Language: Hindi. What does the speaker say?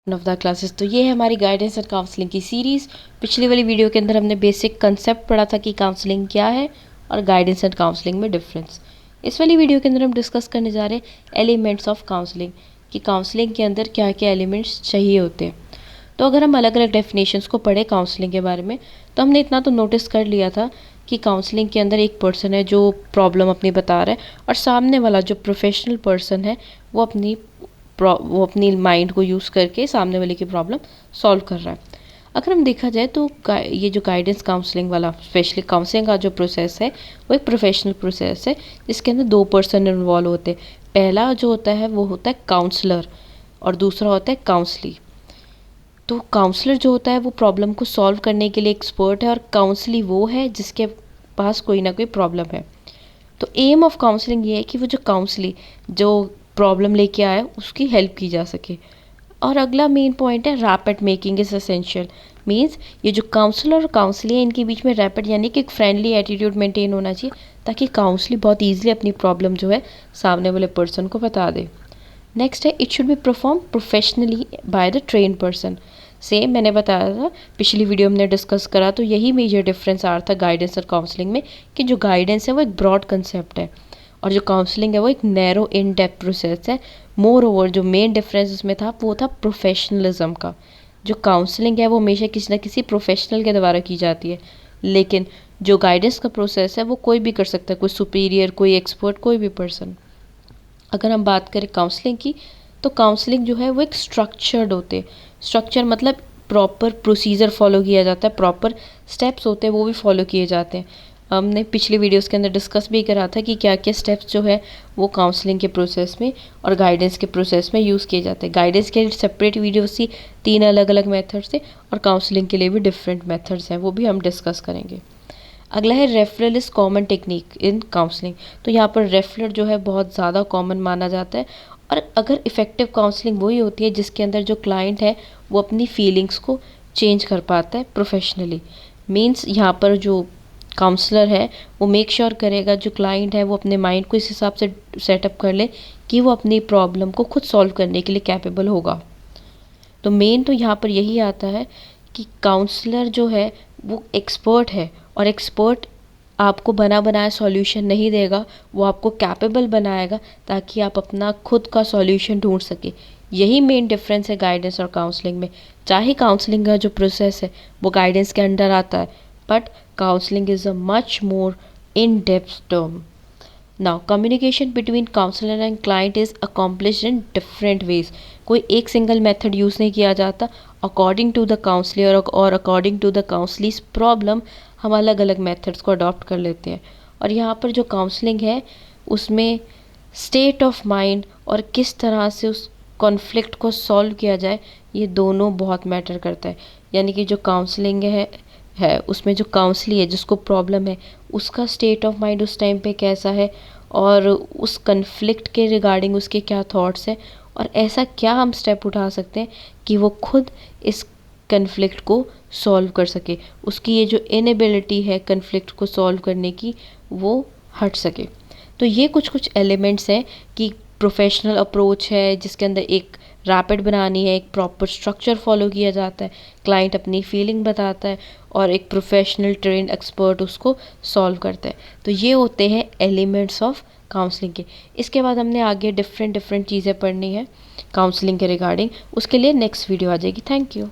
Of the classes. तो ये है हमारी गाइडेंस और काउंसलिंग की सीरीज़। पिछली वाली वीडियो के अंदर हमने बेसिक कंसेप्ट पढ़ा था कि काउंसलिंग क्या है और गाइडेंस एंड काउंसलिंग में डिफरेंस। इस वाली वीडियो के अंदर हम डिस्कस करने जा रहे हैं एलिमेंट्स ऑफ काउंसलिंग, कि काउंसलिंग के अंदर क्या क्या एलिमेंट्स चाहिए होते हैं। तो अगर हम अलग अलग डेफिनेशंस को पढ़े काउंसलिंग के बारे में, तो हमने इतना तो नोटिस कर लिया था कि काउंसलिंग के अंदर एक पर्सन है जो प्रॉब्लम अपनी बता रहा है और सामने वाला जो प्रोफेशनल पर्सन है वो अपनी माइंड को यूज़ करके सामने वाले की प्रॉब्लम सॉल्व कर रहा है। अगर हम देखा जाए तो ये जो गाइडेंस काउंसलिंग वाला, स्पेशली काउंसलिंग का जो प्रोसेस है वो एक प्रोफेशनल प्रोसेस है जिसके अंदर दो पर्सन इन्वॉल्व होते हैं। पहला जो होता है वो होता है काउंसलर और दूसरा होता है काउंसली। तो काउंसलर जो होता है वो प्रॉब्लम को सॉल्व करने के लिए एक्सपर्ट है और काउंसली वो है जिसके पास कोई ना कोई प्रॉब्लम है। तो एम ऑफ काउंसलिंग ये है कि वो जो काउंसली जो प्रॉब्लम लेके आया उसकी हेल्प की जा सके। और अगला मेन पॉइंट है rapid making is essential. Means ये जो काउंसलर और काउंसली है इनके बीच में रैपिड यानी कि एक फ्रेंडली एटीट्यूड मेंटेन होना चाहिए ताकि काउंसली बहुत ईजिली अपनी प्रॉब्लम जो है सामने वाले पर्सन को बता दे। नेक्स्ट है it should be perform professionally by the train person. Same मैंने बताया था, पिछली वीडियो हमने डिस्कस करा, तो यही मेजर डिफरेंस आ रहा था गाइडेंस और काउंसलिंग में कि जो गाइडेंस है वो एक ब्रॉड कंसेप्ट है और जो काउंसलिंग है वो एक नैरो इन डेप्थ प्रोसेस है। मोर ओवर जो मेन डिफरेंस उसमें था वो था प्रोफेशनलिज्म का। जो काउंसलिंग है वो हमेशा किसी न किसी प्रोफेशनल के द्वारा की जाती है, लेकिन जो गाइडेंस का प्रोसेस है वो कोई भी कर सकता है, कोई सुपीरियर, कोई एक्सपर्ट, कोई भी पर्सन। अगर हम बात करें काउंसलिंग की, तो काउंसलिंग जो है वो एक स्ट्रक्चर्ड होते हैं। स्ट्रक्चर मतलब प्रॉपर प्रोसीजर फॉलो किया जाता है, प्रॉपर स्टेप्स होते हैं वो भी फॉलो किए जाते हैं। हमने पिछली वीडियोस के अंदर डिस्कस भी करा था कि क्या क्या स्टेप्स जो है वो काउंसलिंग के प्रोसेस में और गाइडेंस के प्रोसेस में यूज़ किए जाते हैं। गाइडेंस के लिए सेपरेट वीडियोस थी, 3 अलग अलग मेथड्स थे, और काउंसलिंग के लिए भी डिफरेंट मेथड्स हैं, वो भी हम डिस्कस करेंगे। अगला है referral is common technique in counselling. तो यहाँ पर रेफरल जो है बहुत ज़्यादा कॉमन माना जाता है। और अगर इफ़ेक्टिव काउंसलिंग वही होती है जिसके अंदर जो क्लाइंट है वो अपनी फीलिंग्स को चेंज कर पाता है प्रोफेशनली। मीन्स यहाँ पर जो काउंसलर है वो मेक श्योर करेगा जो क्लाइंट है वो अपने माइंड को इस हिसाब से सेटअप कर ले कि वो अपनी प्रॉब्लम को खुद सॉल्व करने के लिए कैपेबल होगा। तो मेन तो यहाँ पर यही आता है कि काउंसलर जो है वो एक्सपर्ट है और एक्सपर्ट आपको बना बनाया सॉल्यूशन नहीं देगा, वो आपको कैपेबल बनाएगा ताकि आप अपना खुद का सॉल्यूशन ढूंढ सके। यही मेन डिफरेंस है गाइडेंस और काउंसलिंग में। चाहे काउंसलिंग का जो प्रोसेस है वो गाइडेंस के अंडर आता है, but counselling is a much more in depth term. Now communication between counsellor and client is accomplished in different ways. कोई एक सिंगल मेथड यूज़ नहीं किया जाता। अकॉर्डिंग टू द काउंसलर और according to the counselee's problem हम अलग अलग मेथड्स को अडॉप्ट कर लेते हैं। और यहाँ पर जो काउंसलिंग है उसमें स्टेट ऑफ माइंड और किस तरह से उस कॉन्फ्लिक्ट को सॉल्व किया जाए ये दोनों बहुत मैटर करता है। यानी कि जो काउंसलिंग है उसमें जो काउंसली है जिसको प्रॉब्लम है उसका स्टेट ऑफ माइंड उस टाइम पे कैसा है और उस कन्फ्लिक्ट के रिगार्डिंग उसके क्या थॉट्स हैं और ऐसा क्या हम स्टेप उठा सकते हैं कि वो खुद इस कन्फ्लिक्ट को सॉल्व कर सके, उसकी ये जो इनएबिलिटी है कन्फ्लिक्ट को सॉल्व करने की वो हट सके। तो ये कुछ कुछ एलिमेंट्स हैं कि प्रोफेशनल अप्रोच है जिसके अंदर एक रैपिड बनानी है, एक प्रॉपर स्ट्रक्चर फॉलो किया जाता है, क्लाइंट अपनी फीलिंग बताता है और एक प्रोफेशनल ट्रेंड एक्सपर्ट उसको सॉल्व करता है। तो ये होते हैं एलिमेंट्स ऑफ काउंसलिंग के। इसके बाद हमने आगे डिफरेंट डिफरेंट चीज़ें पढ़नी है काउंसलिंग के रिगार्डिंग, उसके लिए नेक्स्ट वीडियो आ जाएगी। Thank you.